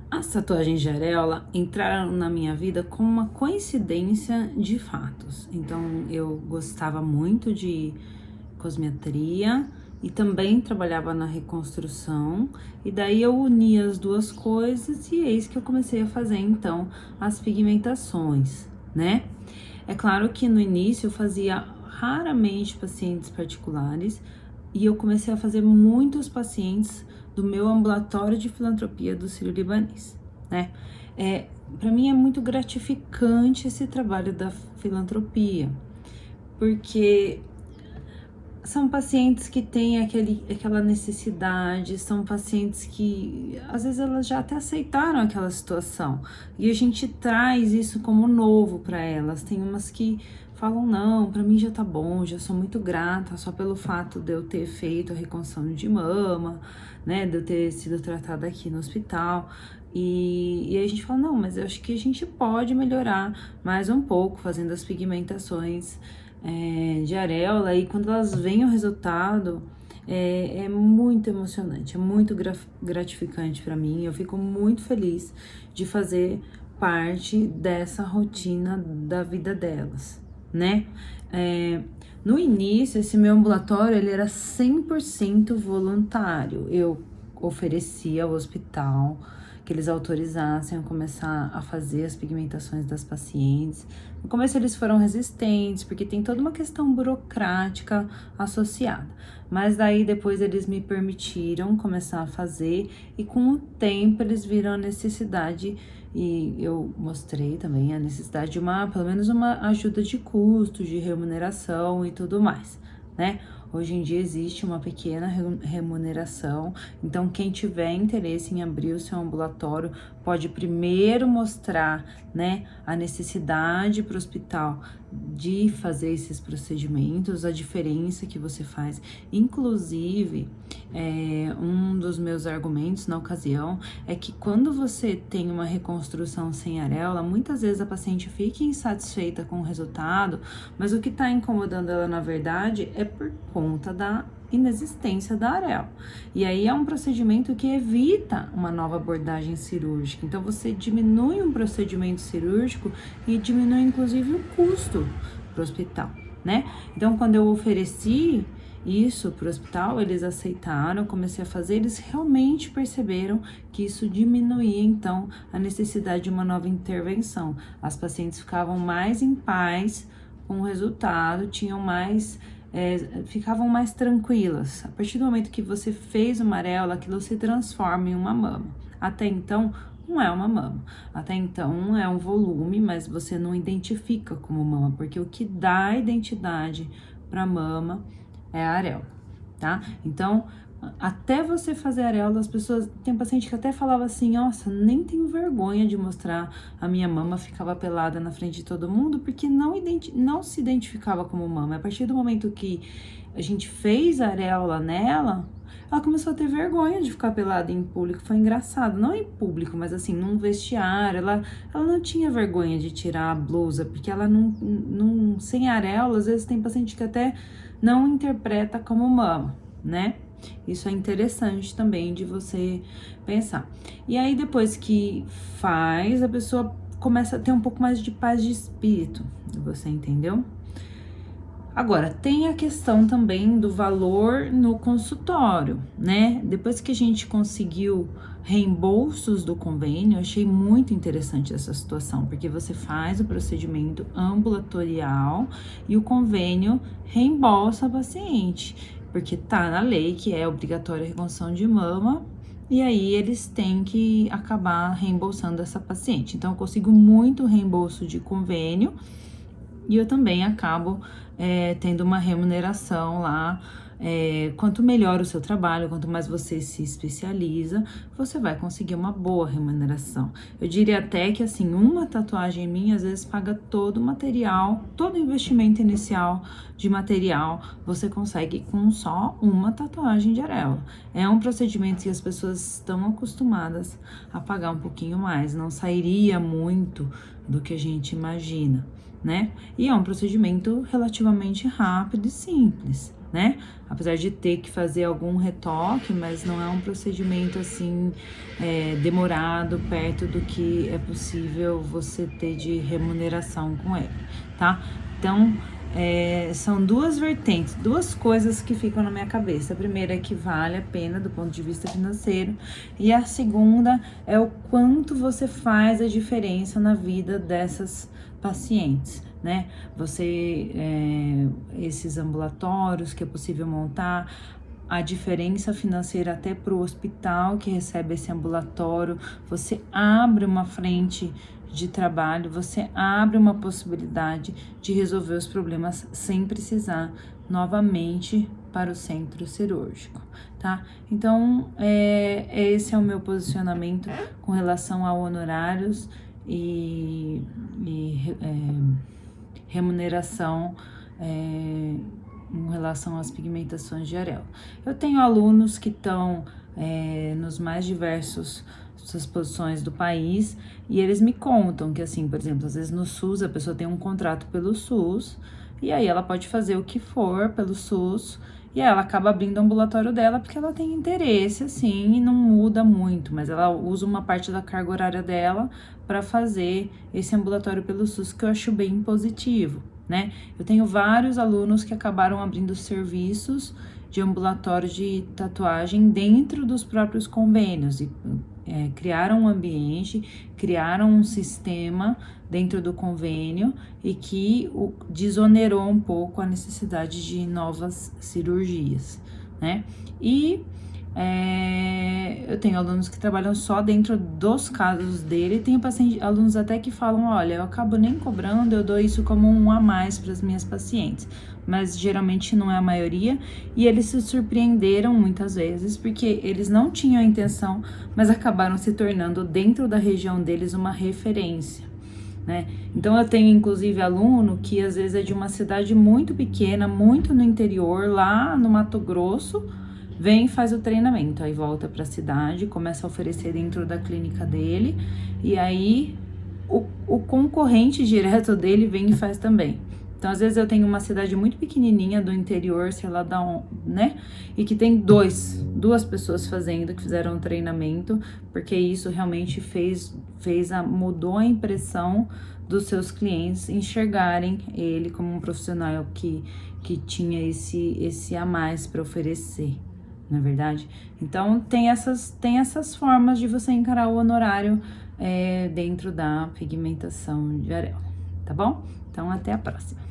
As tatuagens de areola entraram na minha vida com uma coincidência de fatos. Então, eu gostava muito de cosmetria e também trabalhava na reconstrução, e daí eu uni as duas coisas e eis que eu comecei a fazer então as pigmentações, né? É claro que no início eu fazia raramente pacientes particulares e eu comecei a fazer muitos pacientes do meu ambulatório de filantropia do Sírio-Libanês, né? Para mim é muito gratificante esse trabalho da filantropia, porque são pacientes que têm aquela necessidade, são pacientes que às vezes elas já até aceitaram aquela situação e a gente traz isso como novo para elas. Tem umas que falam: não, para mim já tá bom, já sou muito grata só pelo fato de eu ter feito a reconstrução de mama, né, de eu ter sido tratada aqui no hospital. E aí a gente fala: não, mas eu acho que a gente pode melhorar mais um pouco fazendo as pigmentações de areola, e quando elas veem o resultado, é muito emocionante, é muito gratificante para mim. Eu fico muito feliz de fazer parte dessa rotina da vida delas, né? No início, esse meu ambulatório, ele era 100% voluntário. Eu oferecia ao hospital que eles autorizassem a começar a fazer as pigmentações das pacientes. No começo eles foram resistentes, porque tem toda uma questão burocrática associada. Mas daí depois eles me permitiram começar a fazer, e com o tempo eles viram a necessidade, e eu mostrei também a necessidade de pelo menos uma ajuda de custo, de remuneração e tudo mais, né? Hoje em dia existe uma pequena remuneração, então quem tiver interesse em abrir o seu ambulatório pode primeiro mostrar, né, a necessidade para o hospital de fazer esses procedimentos, a diferença que você faz. Inclusive, um dos meus argumentos na ocasião é que quando você tem uma reconstrução sem areola, muitas vezes a paciente fica insatisfeita com o resultado, mas o que está incomodando ela, na verdade, é por conta da inexistência da areola. E aí é um procedimento que evita uma nova abordagem cirúrgica. Então você diminui um procedimento cirúrgico e diminui inclusive o custo para o hospital, né? Então quando eu ofereci isso para o hospital, eles aceitaram, eu comecei a fazer, eles realmente perceberam que isso diminuía então a necessidade de uma nova intervenção. As pacientes ficavam mais em paz com o resultado, ficavam mais tranquilas. A partir do momento que você fez uma areola, aquilo se transforma em uma mama. Até então, não é uma mama. Até então, é um volume, mas você não identifica como mama, porque o que dá identidade para mama é a areola, tá? Então, até você fazer areola, as pessoas... Tem paciente que até falava assim: nossa, nem tenho vergonha de mostrar a minha mama, ficava pelada na frente de todo mundo, porque não se identificava como mama. A partir do momento que a gente fez a areola nela, ela começou a ter vergonha de ficar pelada em público. Foi engraçado, não em público, mas assim, num vestiário. Ela não tinha vergonha de tirar a blusa, porque ela não sem areola, às vezes tem paciente que até não interpreta como mama, né? Isso é interessante também de você pensar. E aí, depois que faz, a pessoa começa a ter um pouco mais de paz de espírito. Você entendeu? Agora, tem a questão também do valor no consultório, né? Depois que a gente conseguiu reembolsos do convênio, eu achei muito interessante essa situação, porque você faz o procedimento ambulatorial e o convênio reembolsa a paciente, porque tá na lei que é obrigatória a reconstrução de mama, e aí eles têm que acabar reembolsando essa paciente. Então, eu consigo muito reembolso de convênio, e eu também acabo tendo uma remuneração lá. Quanto melhor o seu trabalho, quanto mais você se especializa, você vai conseguir uma boa remuneração. Eu diria até que, assim, uma tatuagem minha, às vezes, paga todo o material, todo o investimento inicial de material, você consegue com só uma tatuagem de areola. É um procedimento que as pessoas estão acostumadas a pagar um pouquinho mais, não sairia muito do que a gente imagina, né? E é um procedimento relativamente rápido e simples, né? Apesar de ter que fazer algum retoque, mas não é um procedimento assim demorado, perto do que é possível você ter de remuneração com ele, tá? Então, são duas vertentes, duas coisas que ficam na minha cabeça. A primeira é que vale a pena do ponto de vista financeiro, e a segunda é o quanto você faz a diferença na vida dessas pacientes, né? Esses ambulatórios que é possível montar, a diferença financeira até para o hospital que recebe esse ambulatório, você abre uma frente de trabalho, você abre uma possibilidade de resolver os problemas sem precisar novamente para o centro cirúrgico, tá? Então, esse é o meu posicionamento com relação a honorários e remuneração em relação às pigmentações de areola. Eu tenho alunos que estão nos mais diversos essas posições do país, e eles me contam que, assim, por exemplo, às vezes no SUS a pessoa tem um contrato pelo SUS, e aí ela pode fazer o que for pelo SUS, e aí ela acaba abrindo o ambulatório dela porque ela tem interesse, assim, e não muda muito, mas ela usa uma parte da carga horária dela para fazer esse ambulatório pelo SUS, que eu acho bem positivo, né? Eu tenho vários alunos que acabaram abrindo serviços de ambulatório de tatuagem dentro dos próprios convênios e criaram um ambiente, criaram um sistema dentro do convênio e que desonerou um pouco a necessidade de novas cirurgias, né? E eu tenho alunos que trabalham só dentro dos casos dele, tenho alunos até que falam, olha, eu acabo nem cobrando, eu dou isso como um a mais para as minhas pacientes, mas geralmente não é a maioria, e eles se surpreenderam muitas vezes, porque eles não tinham a intenção, mas acabaram se tornando dentro da região deles uma referência, né? Então eu tenho inclusive aluno que às vezes é de uma cidade muito pequena, muito no interior, lá no Mato Grosso, vem e faz o treinamento, aí volta para a cidade, começa a oferecer dentro da clínica dele, e aí o concorrente direto dele vem e faz também. Então, às vezes eu tenho uma cidade muito pequenininha do interior, sei lá, né? E que tem duas pessoas fazendo, que fizeram o treinamento, porque isso realmente mudou a impressão dos seus clientes enxergarem ele como um profissional que tinha esse a mais para oferecer, não é verdade? Então, tem essas formas de você encarar o honorário dentro da pigmentação de areola, tá bom? Então, até a próxima.